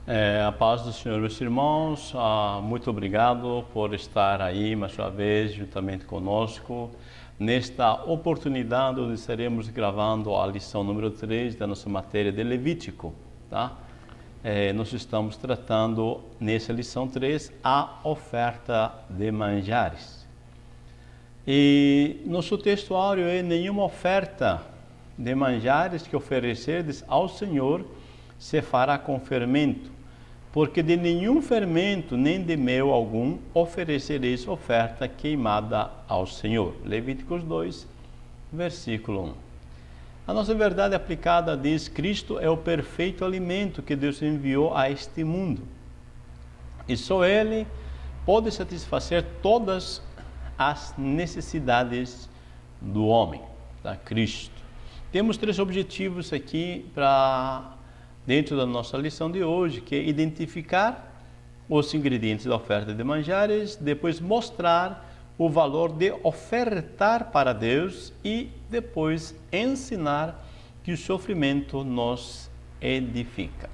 A paz do Senhor, meus irmãos, muito obrigado por estar aí mais uma vez juntamente conosco nesta oportunidade onde estaremos gravando a lição número 3 da nossa matéria de Levítico, tá? Nós estamos tratando nessa lição 3 a oferta de manjares. E nosso textuário é: nenhuma oferta de manjares que oferecerdes ao Senhor se fará com fermento, porque de nenhum fermento nem de mel algum oferecereis oferta queimada ao Senhor. Levíticos 2, versículo 1. A nossa verdade aplicada diz: Cristo é o perfeito alimento que Deus enviou a este mundo. E só Ele pode satisfazer todas as necessidades do homem, tá? Cristo. Temos 3 objetivos aqui dentro da nossa lição de hoje, que é identificar os ingredientes da oferta de manjares, depois mostrar o valor de ofertar para Deus e depois ensinar que o sofrimento nos edifica.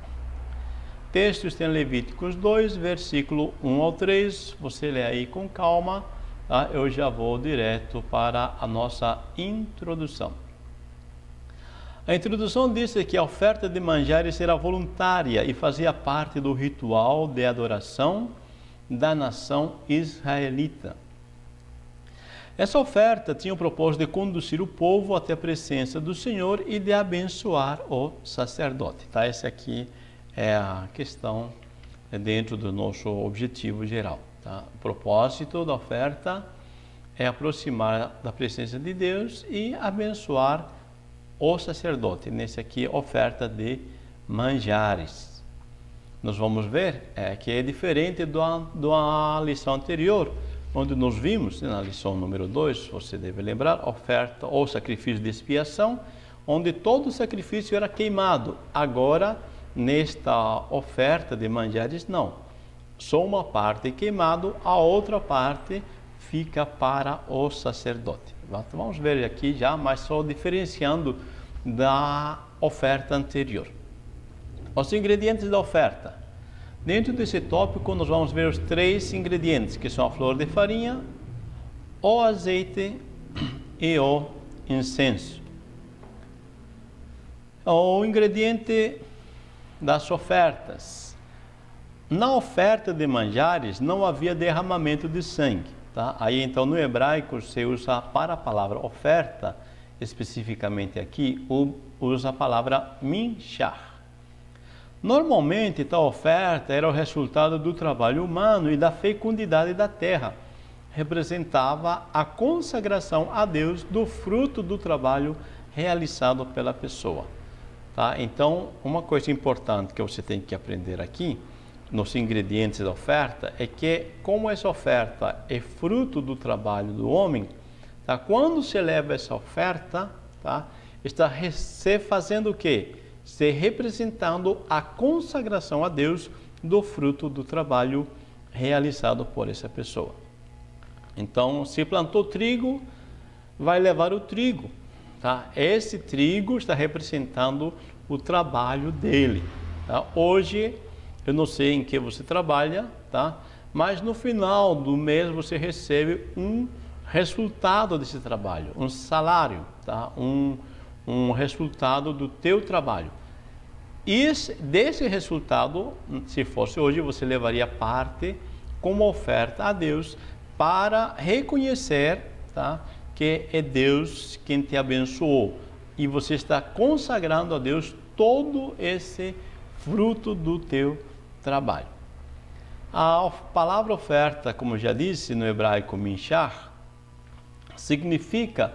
Textos tem Levíticos 2, versículo 1 ao 3, você lê aí com calma, tá? Eu já vou direto para a nossa introdução. A introdução diz que a oferta de manjares era voluntária e fazia parte do ritual de adoração da nação israelita. Essa oferta tinha o propósito de conduzir o povo até a presença do Senhor e de abençoar o sacerdote. Tá? Essa aqui é a questão dentro do nosso objetivo geral. Tá? O propósito da oferta é aproximar da presença de Deus e abençoar o sacerdote. Nesse aqui, oferta de manjares. Nós vamos ver que é diferente da lição anterior, onde nós vimos, na lição número 2, você deve lembrar, oferta ou sacrifício de expiação, onde todo o sacrifício era queimado. Agora, nesta oferta de manjares, não. Só uma parte queimado, a outra parte fica para o sacerdote. Vamos ver aqui já, mas só diferenciando da oferta anterior. Os ingredientes da oferta. Dentro desse tópico, nós vamos ver os 3 ingredientes, que são a flor de farinha, o azeite e o incenso. O ingrediente das ofertas. Na oferta de manjares não havia derramamento de sangue. Tá? Aí então no hebraico se usa para a palavra oferta, especificamente aqui, usa a palavra minchar. Normalmente tal oferta era o resultado do trabalho humano e da fecundidade da terra. Representava a consagração a Deus do fruto do trabalho realizado pela pessoa. Tá? Então, uma coisa importante que você tem que aprender aqui, nos ingredientes da oferta, é que como essa oferta é fruto do trabalho do homem, tá? Quando se leva essa oferta, tá? Está se fazendo o quê? Se representando a consagração a Deus do fruto do trabalho realizado por essa pessoa. Então, se plantou trigo, vai levar o trigo, tá? Esse trigo está representando o trabalho dele, tá? Hoje, eu não sei em que você trabalha, tá? Mas no final do mês você recebe um resultado desse trabalho, um salário, tá? Um resultado do teu trabalho. E desse resultado, se fosse hoje, você levaria parte como oferta a Deus para reconhecer, tá? Que é Deus quem te abençoou e você está consagrando a Deus todo esse fruto do teu trabalho. A palavra oferta, como já disse no hebraico minchar, significa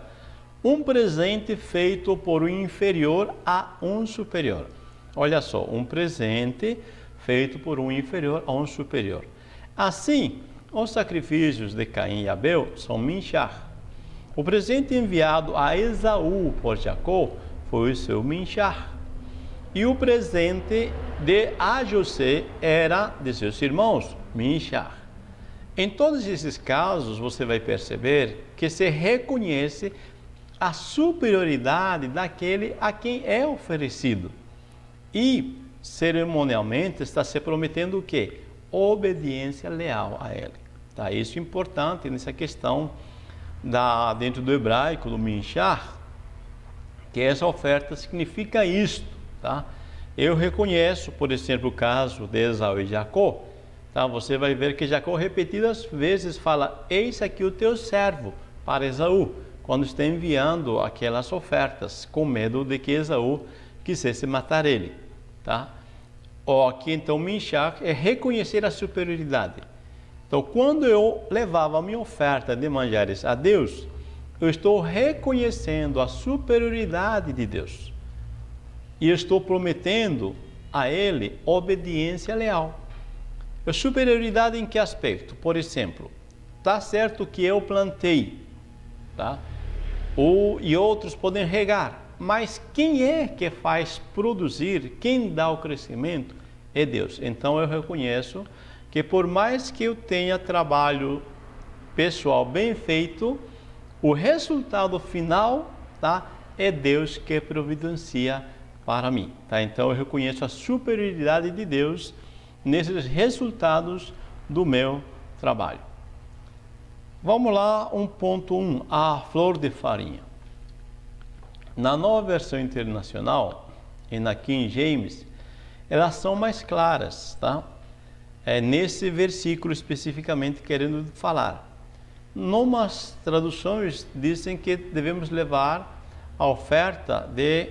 um presente feito por um inferior a um superior. Olha só, um presente feito por um inferior a um superior. Assim, os sacrifícios de Caim e Abel são minchar. O presente enviado a Esaú por Jacó foi o seu minchar. E o presente a José era de seus irmãos, minchar. Em todos esses casos, você vai perceber que se reconhece a superioridade daquele a quem é oferecido. E cerimonialmente está se prometendo o quê? Obediência leal a Ele. Tá? Isso é importante nessa questão dentro do hebraico, do minchar, que essa oferta significa isto. Tá? Eu reconheço, por exemplo, o caso de Esaú e Jacó. Tá? Você vai ver que Jacó repetidas vezes fala: eis aqui o teu servo, para Esaú, quando está enviando aquelas ofertas, com medo de que Esaú quisesse matar ele. Tá? Aqui então minchar é reconhecer a superioridade. Então, quando eu levava a minha oferta de manjares a Deus, eu estou reconhecendo a superioridade de Deus. E eu estou prometendo a Ele obediência leal. A superioridade em que aspecto? Por exemplo, está certo que eu plantei, tá? E outros podem regar, mas quem é que faz produzir, quem dá o crescimento é Deus. Então eu reconheço que por mais que eu tenha trabalho pessoal bem feito, o resultado final, tá, é Deus que providencia para mim. Tá? Então eu reconheço a superioridade de Deus nesses resultados do meu trabalho. Vamos lá, 1.1, a flor de farinha. Na nova versão internacional e na King James, elas são mais claras, tá? Nesse versículo especificamente querendo falar. Numas traduções dizem que devemos levar a oferta de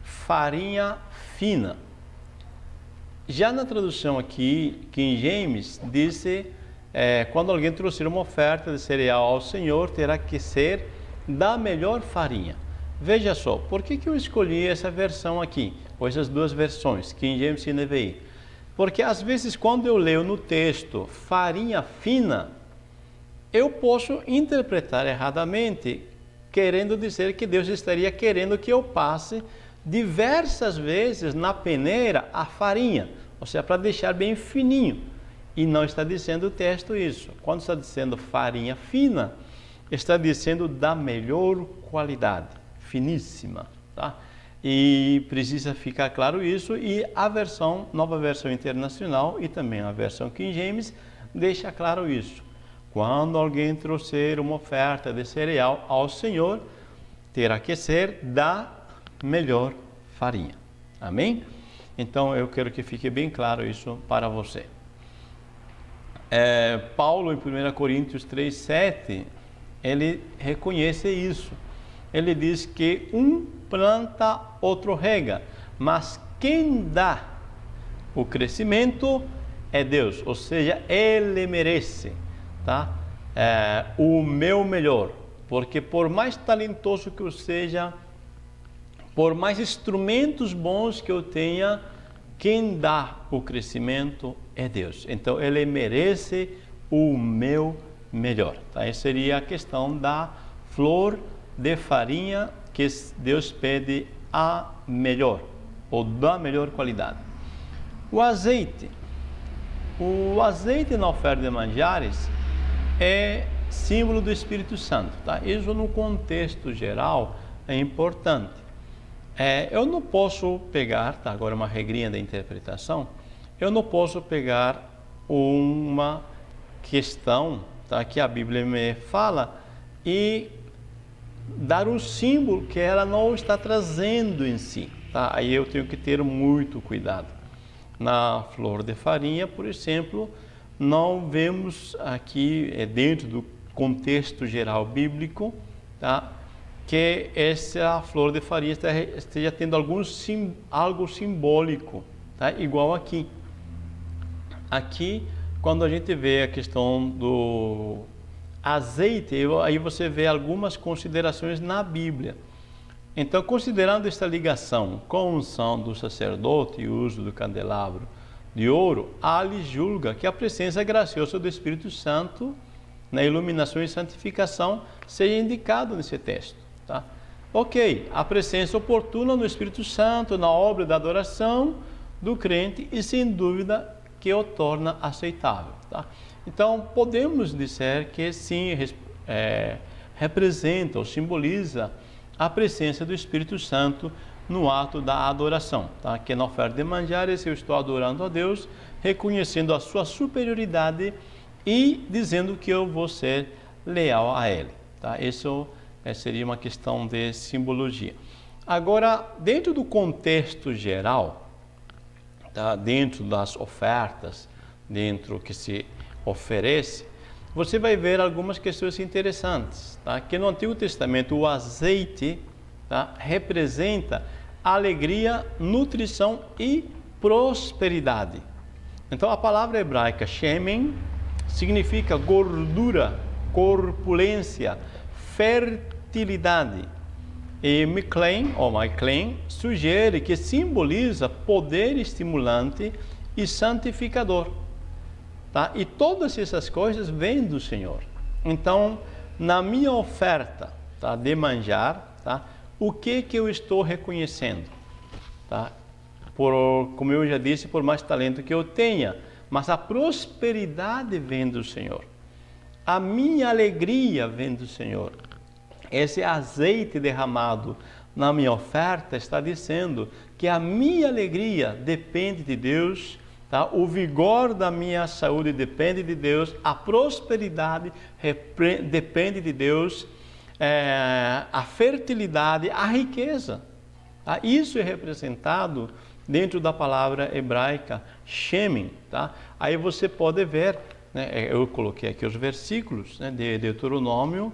farinha fina. Já na tradução aqui, King James, diz quando alguém trouxer uma oferta de cereal ao Senhor, terá que ser da melhor farinha. Veja só, por que eu escolhi essa versão aqui, ou essas duas versões, King James e NVI? Porque às vezes quando eu leio no texto farinha fina, eu posso interpretar erradamente, querendo dizer que Deus estaria querendo que eu passe diversas vezes na peneira a farinha, ou seja, para deixar bem fininho. E não está dizendo o texto isso. Quando está dizendo farinha fina, está dizendo da melhor qualidade, finíssima, tá? E precisa ficar claro isso, e a nova versão internacional e também a versão King James deixa claro isso. Quando alguém trouxer uma oferta de cereal ao Senhor, terá que ser da melhor farinha. Amém? Então eu quero que fique bem claro isso para você. Paulo, em 1 Coríntios 3:7, ele reconhece isso. Ele diz que um planta, outro rega, mas quem dá o crescimento é Deus, ou seja, Ele merece, tá? O meu melhor, porque por mais talentoso que eu seja, por mais instrumentos bons que eu tenha, quem dá o crescimento é Deus. Então, Ele merece o meu melhor. Tá? Essa seria a questão da flor de farinha que Deus pede a melhor, ou da melhor qualidade. O azeite na oferta de manjares é símbolo do Espírito Santo. Tá? Isso no contexto geral é importante. Eu não posso pegar, tá? Agora uma regrinha da interpretação, eu não posso pegar uma questão, tá? Que a Bíblia me fala e dar um símbolo que ela não está trazendo em si. Tá? Aí eu tenho que ter muito cuidado. Na flor de farinha, por exemplo, não vemos aqui, dentro do contexto geral bíblico, tá? Que essa flor de farinha esteja tendo algo simbólico, tá? Igual aqui. Aqui, quando a gente vê a questão do azeite, aí você vê algumas considerações na Bíblia. Então, considerando esta ligação com a unção do sacerdote e o uso do candelabro de ouro, Ali julga que a presença graciosa do Espírito Santo na iluminação e santificação seja indicado nesse texto. Tá? Ok, a presença oportuna no Espírito Santo na obra da adoração do crente e sem dúvida que o torna aceitável. Tá? Então, podemos dizer que sim, representa ou simboliza a presença do Espírito Santo no ato da adoração, tá? Que na oferta de manjares eu estou adorando a Deus, reconhecendo a sua superioridade e dizendo que eu vou ser leal a Ele, tá? Isso seria uma questão de simbologia. Agora, dentro do contexto geral, tá? Dentro das ofertas, dentro que se oferece, você vai ver algumas questões interessantes, tá? Que no Antigo Testamento o azeite, tá? Representa alegria, nutrição e prosperidade. Então a palavra hebraica shemen significa gordura, corpulência, fertilidade. E Michelin sugere que simboliza poder estimulante e santificador. Tá? E todas essas coisas vêm do Senhor. Então, na minha oferta, tá, de manjar, tá, o que eu estou reconhecendo? Tá? Como eu já disse, por mais talento que eu tenha, mas a prosperidade vem do Senhor. A minha alegria vem do Senhor. Esse azeite derramado na minha oferta está dizendo que a minha alegria depende de Deus, tá? O vigor da minha saúde depende de Deus, a prosperidade depende de Deus, a fertilidade, a riqueza. Tá? Isso é representado dentro da palavra hebraica shemen. Tá? Aí você pode ver, né, eu coloquei aqui os versículos, né, de Deuteronômio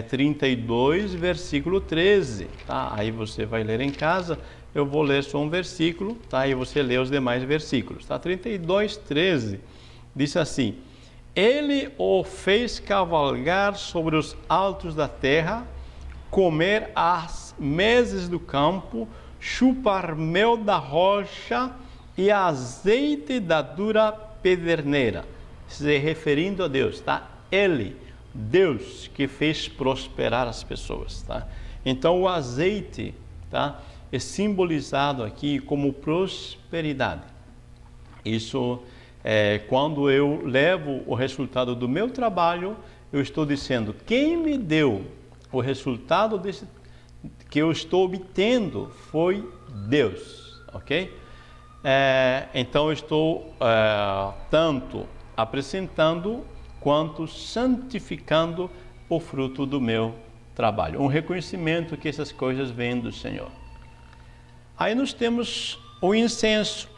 32, versículo 13. Tá? Aí você vai ler em casa. Eu vou ler só um versículo, tá? E você lê os demais versículos. Tá? 32, 13, diz assim: Ele o fez cavalgar sobre os altos da terra, comer as mezes do campo, chupar mel da rocha e azeite da dura pederneira. Se referindo a Deus, tá? Ele, Deus, que fez prosperar as pessoas, tá? Então o azeite, tá, é simbolizado aqui como prosperidade. Isso quando eu levo o resultado do meu trabalho, eu estou dizendo, quem me deu o resultado que eu estou obtendo foi Deus, ok? Então eu estou tanto apresentando quanto santificando o fruto do meu trabalho. Um reconhecimento que essas coisas vêm do Senhor. Aí nós temos o incenso.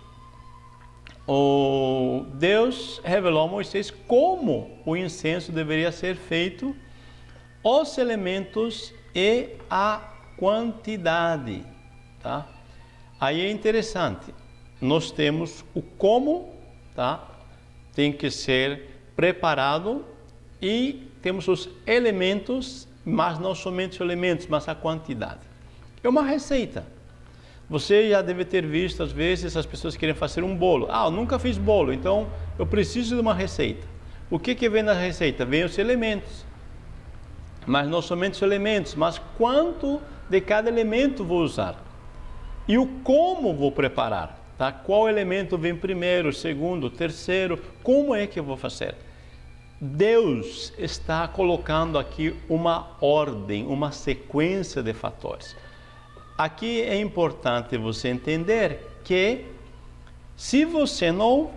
Deus revelou a Moisés como o incenso deveria ser feito, os elementos e a quantidade. Tá? Aí é interessante, nós temos o como, tá? Tem que ser preparado, e temos os elementos, mas não somente os elementos, mas a quantidade. É uma receita. Você já deve ter visto, às vezes, as pessoas querem fazer um bolo. Eu nunca fiz bolo, então eu preciso de uma receita. O que vem na receita? Vem os elementos. Mas não somente os elementos, mas quanto de cada elemento vou usar. E o como vou preparar. Tá? Qual elemento vem primeiro, segundo, terceiro, como é que eu vou fazer? Deus está colocando aqui uma ordem, uma sequência de fatores. Aqui é importante você entender que se você não,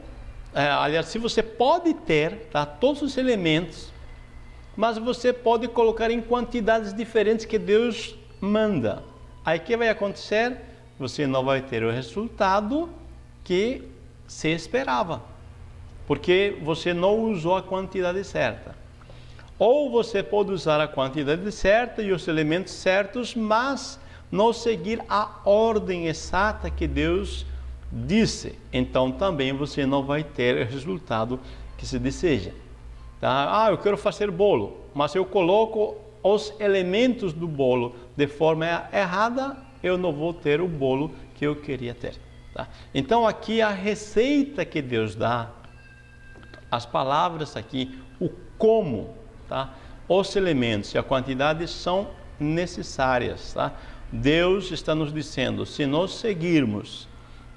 se você pode ter, tá, todos os elementos, mas você pode colocar em quantidades diferentes que Deus manda. Aí o que vai acontecer? Você não vai ter o resultado que se esperava, porque você não usou a quantidade certa. Ou você pode usar a quantidade certa e os elementos certos, mas não seguir a ordem exata que Deus disse. Então também você não vai ter o resultado que se deseja. Tá? Eu quero fazer bolo, mas eu coloco os elementos do bolo de forma errada, eu não vou ter o bolo que eu queria ter. Tá? Então aqui a receita que Deus dá, as palavras aqui, o como, tá? Os elementos e a quantidade são necessárias. Tá? Deus está nos dizendo, se nós seguirmos,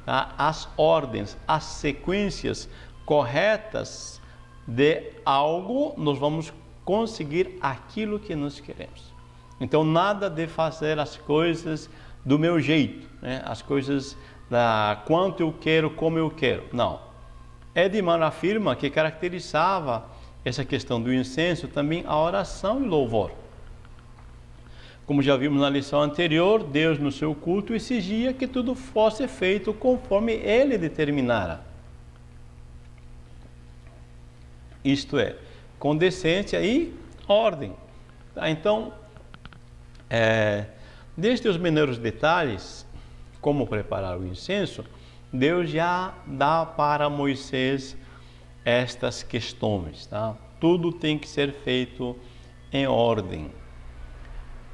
tá, as ordens, as sequências corretas de algo, nós vamos conseguir aquilo que nós queremos. Então nada de fazer as coisas do meu jeito, né? As coisas da quanto eu quero, como eu quero. Não. Edman afirma que caracterizava essa questão do incenso também a oração e louvor. Como já vimos na lição anterior, Deus no seu culto exigia que tudo fosse feito conforme Ele determinara. Isto é, com decência e ordem. Então, desde os menores detalhes, como preparar o incenso, Deus já dá para Moisés estas questões. Tá? Tudo tem que ser feito em ordem.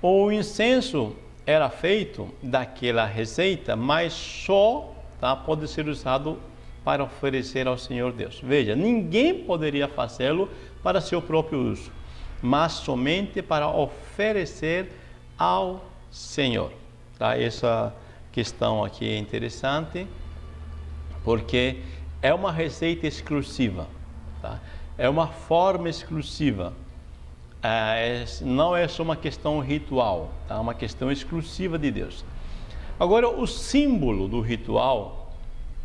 O incenso era feito daquela receita, mas só pode ser usado para oferecer ao Senhor Deus. Veja, ninguém poderia fazê-lo para seu próprio uso, mas somente para oferecer ao Senhor. Tá? Essa questão aqui é interessante, porque é uma receita exclusiva, tá? É uma forma exclusiva. Não é só uma questão ritual, tá? É uma questão exclusiva de Deus. Agora, o símbolo do ritual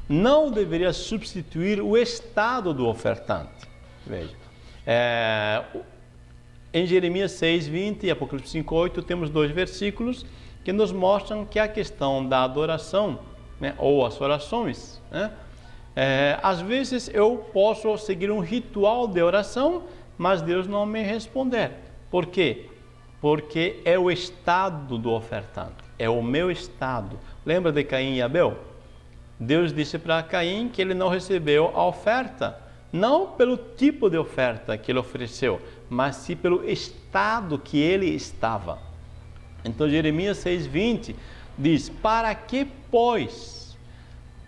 não deveria substituir o estado do ofertante. Veja, em Jeremias 6:20 e Apocalipse 5:8 temos 2 versículos que nos mostram que a questão da adoração, né, ou as orações, né, às vezes eu posso seguir um ritual de oração, mas Deus não me responder. Por quê? Porque é o estado do ofertante, é o meu estado. Lembra de Caim e Abel? Deus disse para Caim que ele não recebeu a oferta, não pelo tipo de oferta que ele ofereceu, mas sim pelo estado que ele estava. Então Jeremias 6:20 diz: para que, pois,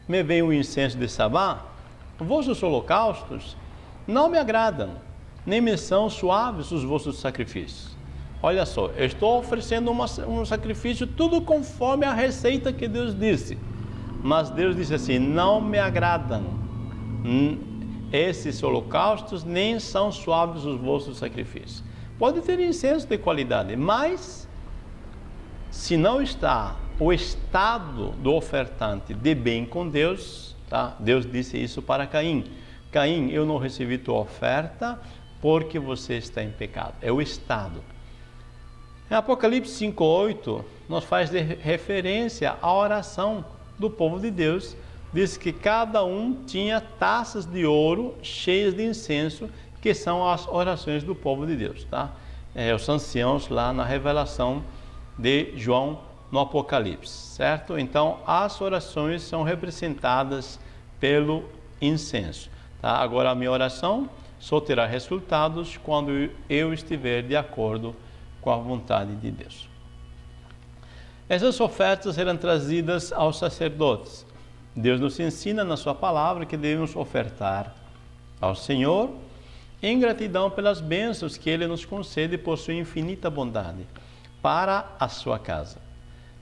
me vem o incenso de Sabá? Vossos holocaustos não me agradam, nem me são suaves os vossos sacrifícios. Olha só, eu estou oferecendo um sacrifício tudo conforme a receita que Deus disse. Mas Deus disse assim: não me agradam esses holocaustos, nem são suaves os vossos sacrifícios. Pode ter incenso de qualidade, mas se não está o estado do ofertante de bem com Deus, tá? Deus disse isso para Caim: Caim, eu não recebi tua oferta porque você está em pecado. É o estado. Em Apocalipse 5:8 nos faz referência à oração do povo de Deus. Diz que cada um tinha taças de ouro cheias de incenso, que são as orações do povo de Deus, tá? Os anciãos lá na revelação de João no Apocalipse, certo? Então, as orações são representadas pelo incenso, tá? Agora, a minha oração só terá resultados quando eu estiver de acordo com a vontade de Deus. Essas ofertas eram trazidas aos sacerdotes. Deus nos ensina na sua palavra que devemos ofertar ao Senhor em gratidão pelas bênçãos que Ele nos concede por sua infinita bondade para a sua casa.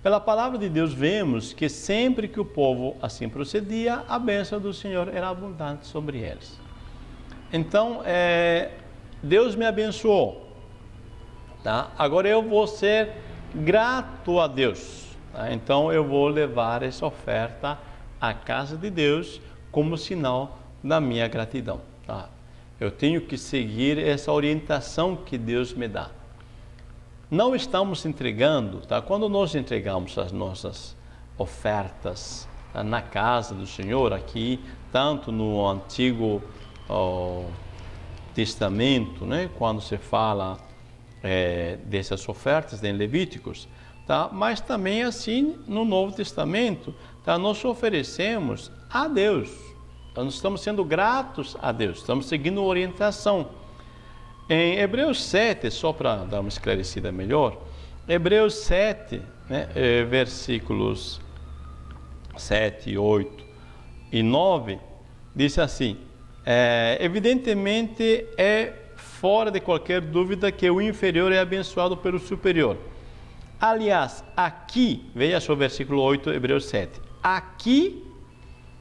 Pela palavra de Deus vemos que sempre que o povo assim procedia, a bênção do Senhor era abundante sobre eles. Então, Deus me abençoou, tá? Agora eu vou ser grato a Deus, tá? Então eu vou levar essa oferta à casa de Deus como sinal da minha gratidão, tá? Eu tenho que seguir essa orientação que Deus me dá. Não estamos entregando, tá? Quando nós entregamos as nossas ofertas, tá, na casa do Senhor, aqui, tanto no Antigo Testamento, né, quando se fala dessas ofertas em Levíticos, tá? Mas também assim no Novo Testamento, tá? Nós oferecemos a Deus, nós estamos sendo gratos a Deus, estamos seguindo orientação. Em Hebreus 7, só para dar uma esclarecida melhor, Hebreus 7, né, versículos 7, 8 e 9, diz assim: evidentemente é fora de qualquer dúvida que o inferior é abençoado pelo superior. Aliás, aqui, veja só o versículo 8, Hebreus 7, aqui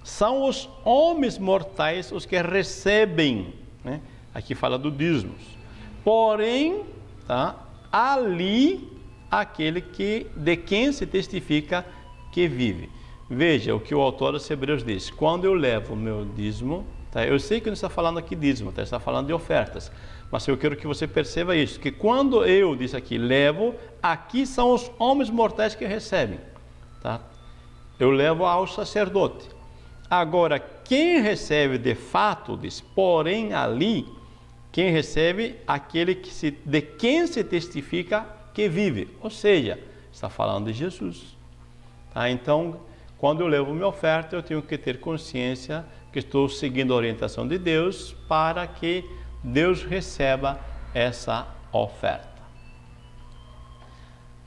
são os homens mortais os que recebem, né? Aqui fala do dízimos. Porém, tá, ali aquele de quem se testifica que vive. Veja o que o autor dos Hebreus diz: quando eu levo o meu dízimo, tá? Eu sei que não está falando aqui dízimo, tá? Está falando de ofertas, mas eu quero que você perceba isso, que quando eu, diz aqui, levo, aqui são os homens mortais que recebem, tá? Eu levo ao sacerdote. Agora, quem recebe de fato, diz, porém ali, quem recebe, aquele de quem se testifica que vive, ou seja, está falando de Jesus, tá? Então, quando eu levo minha oferta, eu tenho que ter consciência que estou seguindo a orientação de Deus para que Deus receba essa oferta.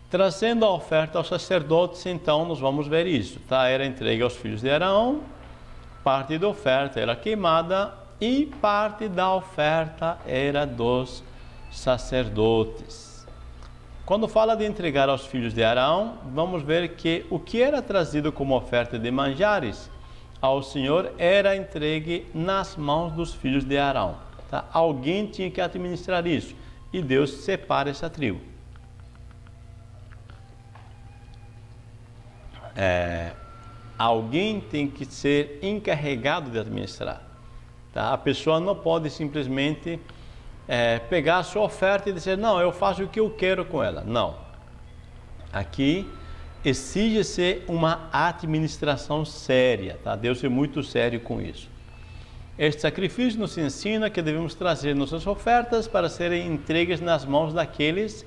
Trazendo a oferta aos sacerdotes, então, nós vamos ver isso, tá? Era entregue aos filhos de Arão, parte da oferta era queimada e parte da oferta era dos sacerdotes. Quando fala de entregar aos filhos de Arão, vamos ver que o que era trazido como oferta de manjares ao Senhor era entregue nas mãos dos filhos de Arão. Tá? Alguém tinha que administrar isso e Deus separa essa tribo. Alguém tem que ser encarregado de administrar. Tá? A pessoa não pode simplesmente pegar a sua oferta e dizer, não, eu faço o que eu quero com ela. Não. Aqui exige-se uma administração séria. Tá? Deus é muito sério com isso. Este sacrifício nos ensina que devemos trazer nossas ofertas para serem entregues nas mãos daqueles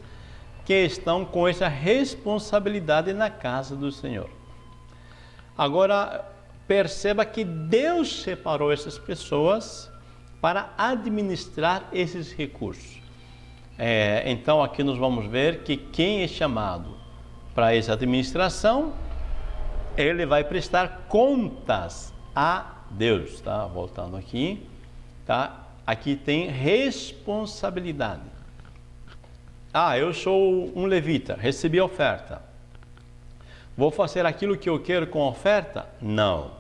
que estão com essa responsabilidade na casa do Senhor. Agora, perceba que Deus separou essas pessoas para administrar esses recursos. Então, aqui nós vamos ver que quem é chamado para essa administração, ele vai prestar contas a Deus, tá? Voltando aqui, tá? Aqui tem responsabilidade. Eu sou um levita, recebi a oferta. Vou fazer aquilo que eu quero com a oferta? Não.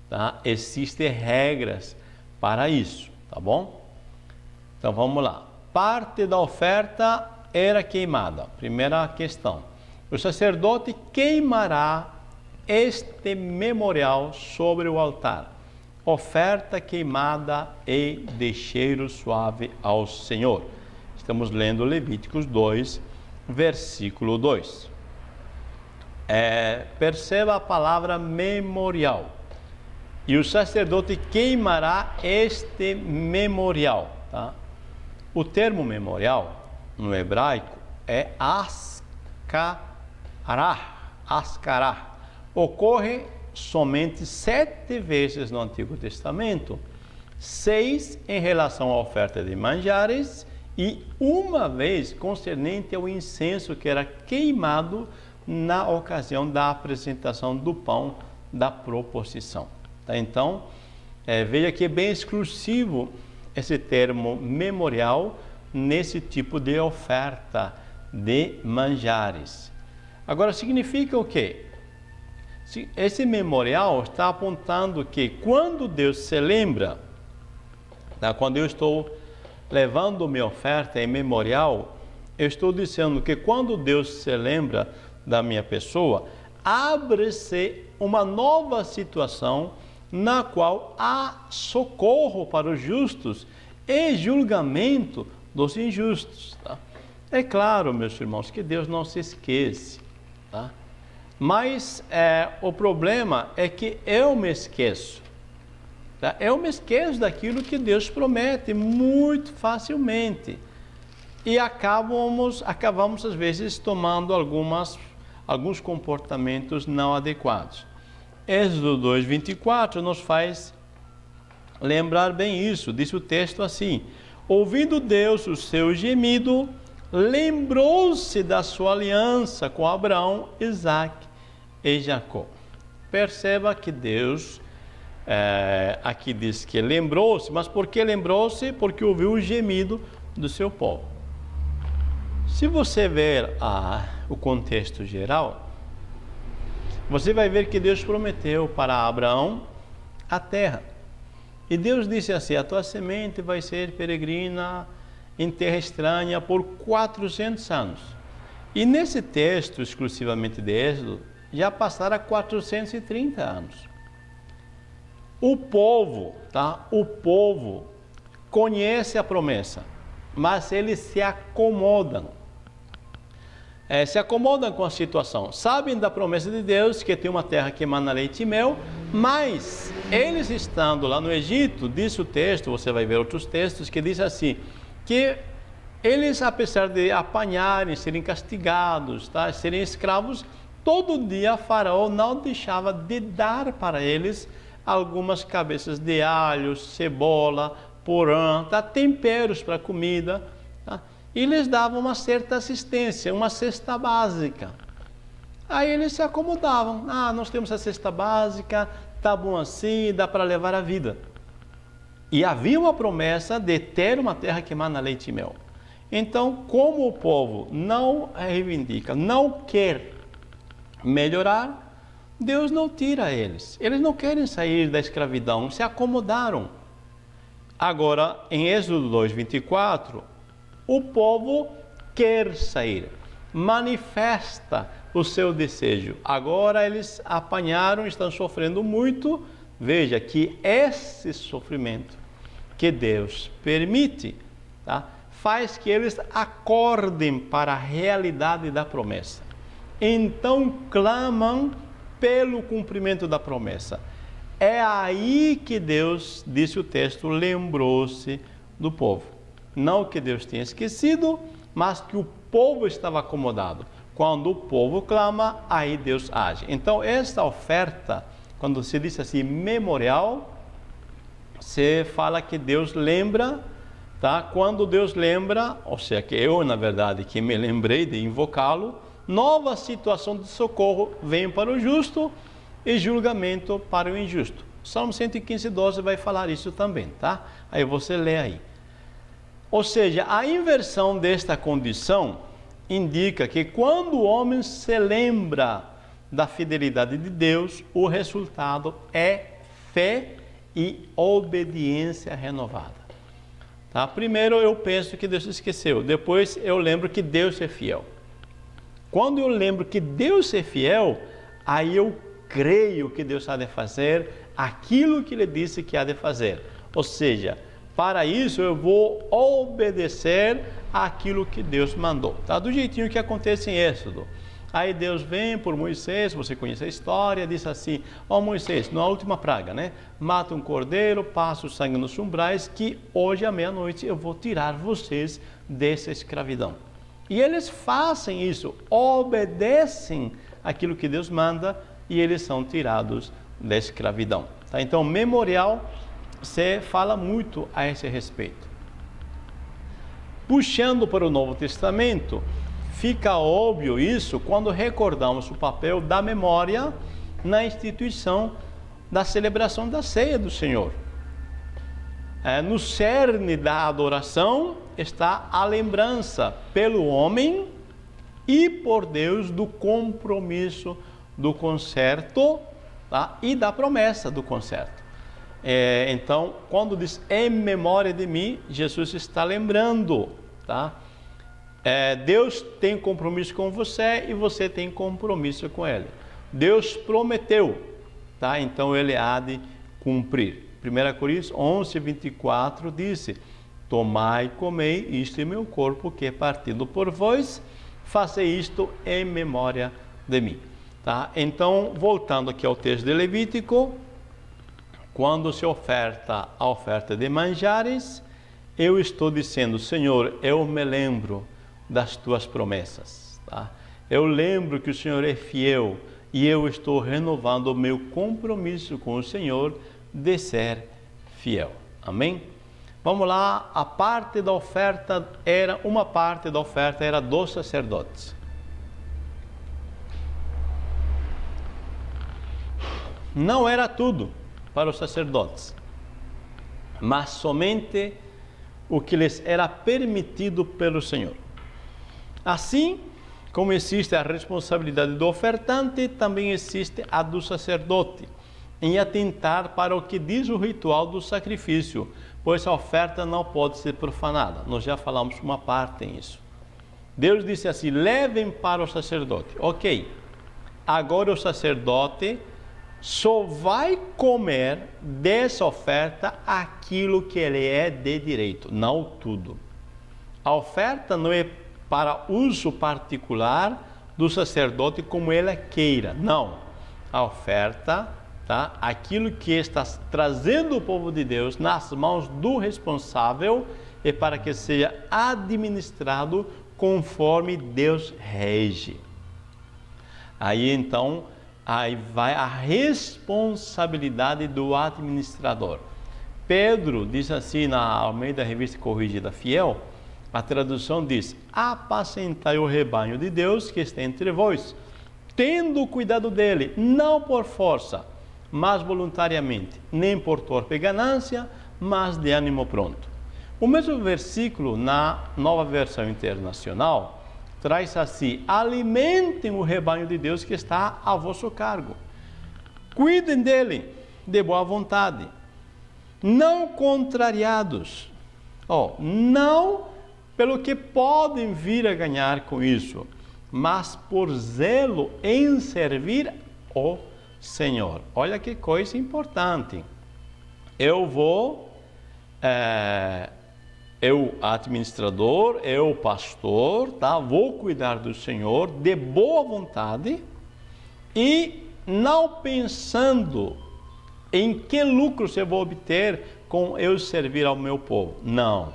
Tá? Existem regras para isso, tá bom? Então vamos lá. Parte da oferta era queimada. Primeira questão. O sacerdote queimará este memorial sobre o altar. Oferta queimada e de cheiro suave ao Senhor. Estamos lendo Levíticos 2, versículo 2. Perceba a palavra memorial. E o sacerdote queimará este memorial. Tá? O termo memorial, no hebraico, é ascará. Ocorre somente 7 vezes no Antigo Testamento, 6 em relação à oferta de manjares e 1 vez concernente ao incenso que era queimado na ocasião da apresentação do pão da proposição. Tá? Então, veja que é bem exclusivo esse termo memorial nesse tipo de oferta de manjares. Agora, significa o quê? Esse memorial está apontando que quando Deus se lembra, tá? Quando eu estou levando minha oferta em memorial, eu estou dizendo que quando Deus se lembra da minha pessoa, abre-se uma nova situação na qual há socorro para os justos e julgamento dos injustos. Tá? É claro, meus irmãos, que Deus não se esquece, tá? Mas o problema é que eu me esqueço. Tá? Eu me esqueço daquilo que Deus promete muito facilmente. E acabamos às vezes tomando alguns comportamentos não adequados. Êxodo 2:24 nos faz lembrar bem isso. Diz o texto assim: ouvindo Deus o seu gemido, lembrou-se da sua aliança com Abraão, Isaque e Jacó. Perceba que Deus aqui diz que lembrou-se, mas por que lembrou-se? Porque ouviu o gemido do seu povo. Se você ver o contexto geral, você vai ver que Deus prometeu para Abraão a terra. E Deus disse assim: a tua semente vai ser peregrina em terra estranha por 400 anos. E nesse texto, exclusivamente de Êxodo, já passaram 430 anos. O povo, tá? O povo conhece a promessa, mas eles se acomodam. Se acomodam com a situação. Sabem da promessa de Deus, que tem uma terra que emana leite e mel, mas eles estando lá no Egito, diz o texto, você vai ver outros textos, que diz assim, que eles, apesar de apanharem, serem castigados, tá? Serem escravos, todo dia Faraó não deixava de dar para eles algumas cabeças de alho, cebola, porã, tá? Temperos para a comida, tá? E lhes davam uma certa assistência, uma cesta básica. Aí eles se acomodavam. Nós temos a cesta básica, tá bom assim, dá para levar a vida. E havia uma promessa de ter uma terra que emana leite e mel. Então, como o povo não reivindica, não quer melhorar, Deus não tira eles. Eles não querem sair da escravidão, se acomodaram. Agora, em Êxodo 2:24, o povo quer sair, manifesta o seu desejo. Agora eles apanharam, estão sofrendo muito. Veja que esse sofrimento que Deus permite, tá, faz que eles acordem para a realidade da promessa. Então clamam pelo cumprimento da promessa. É aí que Deus, disse o texto, lembrou-se do povo. Não que Deus tenha esquecido, mas que o povo estava acomodado. Quando o povo clama, aí Deus age. Então, esta oferta, quando se diz assim, memorial, se fala que Deus lembra, tá? Quando Deus lembra, ou seja, que eu, na verdade, que me lembrei de invocá-lo, nova situação de socorro vem para o justo e julgamento para o injusto. Salmo 115:12 vai falar isso também, tá? Aí você lê aí. Ou seja, a inversão desta condição indica que quando o homem se lembra da fidelidade de Deus, o resultado é fé e obediência renovada. Tá? Primeiro eu penso que Deus esqueceu, depois eu lembro que Deus é fiel. Quando eu lembro que Deus é fiel, aí eu creio que Deus há de fazer aquilo que Ele disse que há de fazer. Ou seja, para isso eu vou obedecer aquilo que Deus mandou, tá? Do jeitinho que acontece em Êxodo. Aí Deus vem por Moisés, você conhece a história, diz assim, Moisés, na última praga, né? Mata um cordeiro, passa o sangue nos umbrais, que hoje à meia-noite eu vou tirar vocês dessa escravidão. E eles fazem isso, obedecem aquilo que Deus manda e eles são tirados da escravidão, tá? Então, memorial, se fala muito a esse respeito. Puxando para o Novo Testamento, fica óbvio isso quando recordamos o papel da memória na instituição da celebração da ceia do Senhor. No cerne da adoração está a lembrança pelo homem e por Deus do compromisso do concerto, tá? E da promessa do concerto. Então, quando diz em memória de mim, Jesus está lembrando, tá? Deus tem compromisso com você e você tem compromisso com Ele. Deus prometeu, tá? Então Ele há de cumprir. 1 Coríntios 11:24 disse, tomai e comei, isto é meu corpo que é partido por vós, façai isto em memória de mim. Tá? Então, voltando aqui ao texto de Levítico, quando se oferta a oferta de manjares, eu estou dizendo, Senhor, eu me lembro das tuas promessas. Tá? Eu lembro que o Senhor é fiel e eu estou renovando o meu compromisso com o Senhor de ser fiel. Amém? Vamos lá, uma parte da oferta era dos sacerdotes. Não era tudo para os sacerdotes, mas somente o que lhes era permitido pelo Senhor. Assim como existe a responsabilidade do ofertante, também existe a do sacerdote, em atentar para o que diz o ritual do sacrifício, pois a oferta não pode ser profanada. Nós já falamos uma parte nisso. Deus disse assim: levem para o sacerdote. Ok, agora o sacerdote só vai comer dessa oferta aquilo que ele é de direito, não tudo. A oferta não é para uso particular do sacerdote como ele queira, não. A oferta, tá? Aquilo que está trazendo o povo de Deus nas mãos do responsável é para que seja administrado conforme Deus rege. Aí então, aí vai a responsabilidade do administrador. Pedro diz assim na Almeida Revista Corrigida Fiel, a tradução diz: apacentai o rebanho de Deus que está entre vós, tendo cuidado dele, não por força, mas voluntariamente, nem por torpe ganância, mas de ânimo pronto. O mesmo versículo na Nova Versão Internacional traz assim: alimentem o rebanho de Deus que está a vosso cargo. Cuidem dele de boa vontade, não contrariados, não pelo que podem vir a ganhar com isso, mas por zelo em servir o Senhor. Olha que coisa importante. Eu, administrador, eu, pastor, tá? Vou cuidar do Senhor de boa vontade e não pensando em que lucro eu vou obter com eu servir ao meu povo. Não,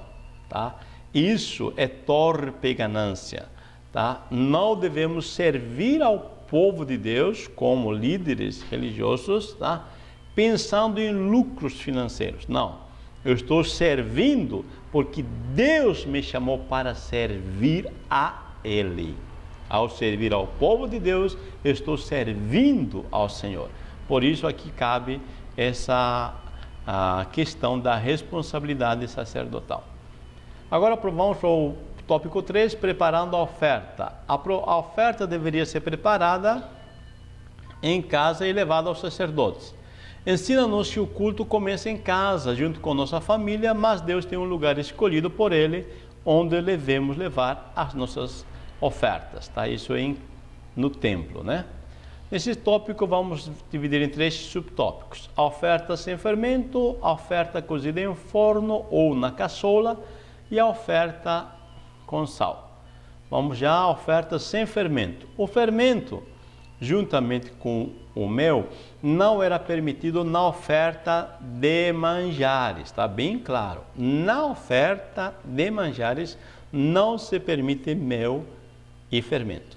tá? Isso é torpe ganância, tá? Não devemos servir ao povo de Deus como líderes religiosos, tá? Pensando em lucros financeiros. Não, eu estou servindo porque Deus me chamou para servir a Ele. Ao servir ao povo de Deus, eu estou servindo ao Senhor. Por isso aqui cabe essa questão da responsabilidade sacerdotal. Agora vamos para o tópico 3, preparando a oferta. A oferta deveria ser preparada em casa e levada aos sacerdotes. Ensina-nos que o culto começa em casa, junto com nossa família, mas Deus tem um lugar escolhido por Ele, onde devemos levar as nossas ofertas, tá? Isso no templo, né? Nesse tópico vamos dividir em 3 subtópicos: a oferta sem fermento, a oferta cozida em forno ou na caçola e a oferta com sal. Vamos já à oferta sem fermento. O fermento, juntamente com o mel, não era permitido na oferta de manjares, está bem claro. Na oferta de manjares não se permite mel e fermento.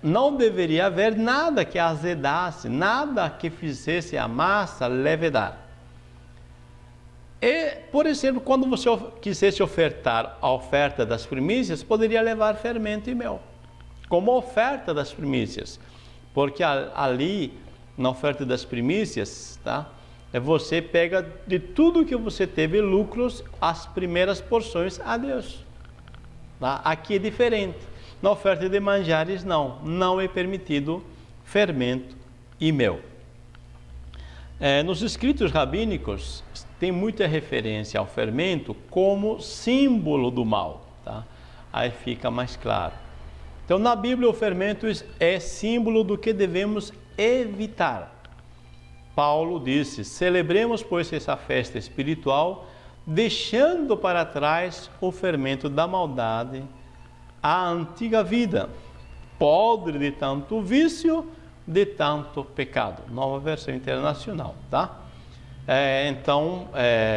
Não deveria haver nada que azedasse, nada que fizesse a massa levedar. E, por exemplo, quando você quisesse ofertar a oferta das primícias, poderia levar fermento e mel, como oferta das primícias, porque ali, na oferta das primícias, tá? Você pega de tudo que você teve lucros, as primeiras porções a Deus. Tá? Aqui é diferente. Na oferta de manjares, não é permitido fermento e mel. Nos escritos rabínicos, tem muita referência ao fermento como símbolo do mal, tá? Aí fica mais claro. Então, na Bíblia, o fermento é símbolo do que devemos evitar. Paulo disse: celebremos, pois, essa festa espiritual, deixando para trás o fermento da maldade, a antiga vida, podre de tanto vício, de tanto pecado. Nova Versão Internacional, tá?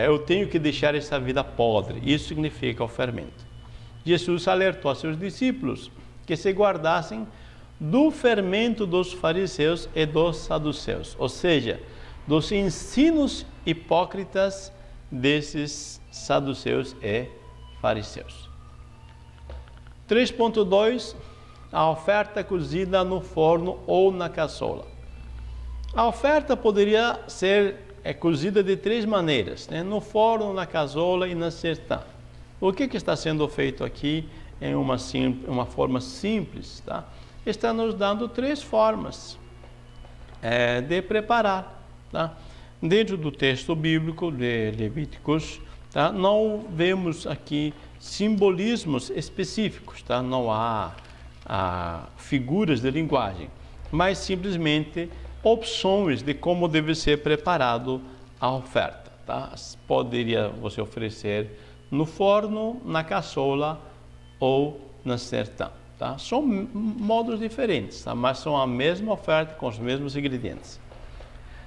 Eu tenho que deixar essa vida podre. Isso significa o fermento. Jesus alertou a seus discípulos que se guardassem do fermento dos fariseus e dos saduceus, ou seja, dos ensinos hipócritas desses saduceus e fariseus. 3.2, a oferta cozida no forno ou na caçola. A oferta poderia ser cozida de 3 maneiras, né? No forno, na caçola e na sertã. O que está sendo feito aqui em uma forma simples, tá? Está nos dando 3 formas de preparar, tá? Dentro do texto bíblico de Levíticos, tá? Não vemos aqui simbolismos específicos, tá? Não há figuras de linguagem, mas simplesmente opções de como deve ser preparado a oferta, tá? Poderia você oferecer no forno, na caçola ou na sertã, tá? São modos diferentes, tá? Mas são a mesma oferta com os mesmos ingredientes.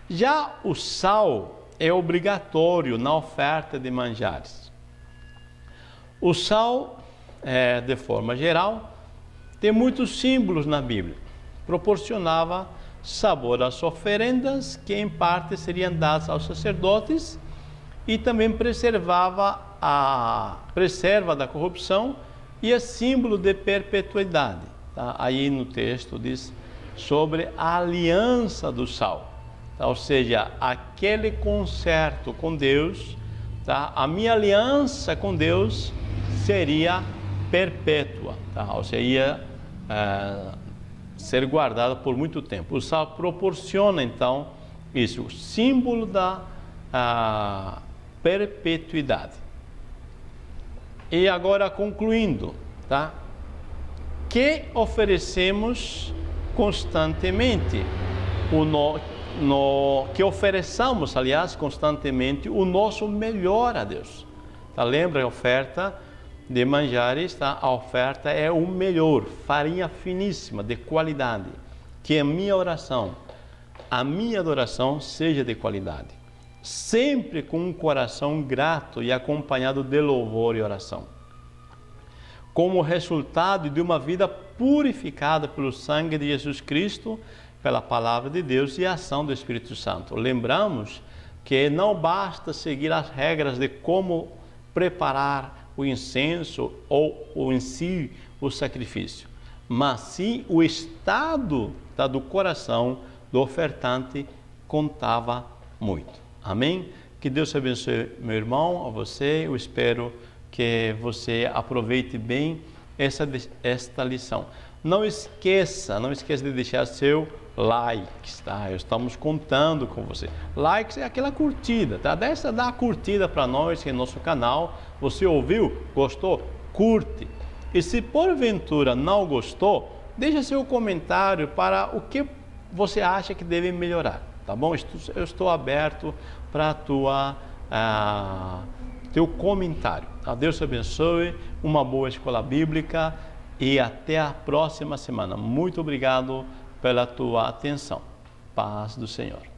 Já o sal é obrigatório na oferta de manjares. O sal, de forma geral, tem muitos símbolos na Bíblia. Proporcionava sabor às oferendas, que em parte seriam dadas aos sacerdotes, e também preserva da corrupção e é símbolo de perpetuidade. Tá? Aí no texto diz sobre a aliança do sal, tá? Ou seja, aquele concerto com Deus, tá? A minha aliança com Deus seria perpétua, tá? Ou seja, ia ser guardada por muito tempo. O sal proporciona então isso, o símbolo da perpetuidade. E agora concluindo, tá? Que oferecemos constantemente que ofereçamos, aliás, constantemente o nosso melhor a Deus. Tá? Lembra a oferta de manjares, tá? A oferta é o melhor, farinha finíssima, de qualidade. Que a minha oração, a minha adoração seja de qualidade. Sempre com um coração grato e acompanhado de louvor e oração. Como resultado de uma vida purificada pelo sangue de Jesus Cristo, pela palavra de Deus e a ação do Espírito Santo. Lembramos que não basta seguir as regras de como preparar o incenso ou em si o sacrifício, mas sim o estado do coração do ofertante contava muito. Amém? Que Deus abençoe, meu irmão, a você. Eu espero que você aproveite bem esta lição. Não esqueça de deixar seu like, tá? Estamos contando com você. Likes é aquela curtida, tá? Dá a curtida para nós em nosso canal. Você ouviu? Gostou? Curte. E se porventura não gostou, deixa seu comentário para o que você acha que deve melhorar, tá bom? Eu estou aberto para teu comentário. Tá? Deus te abençoe, uma boa escola bíblica e até a próxima semana. Muito obrigado pela tua atenção. Paz do Senhor.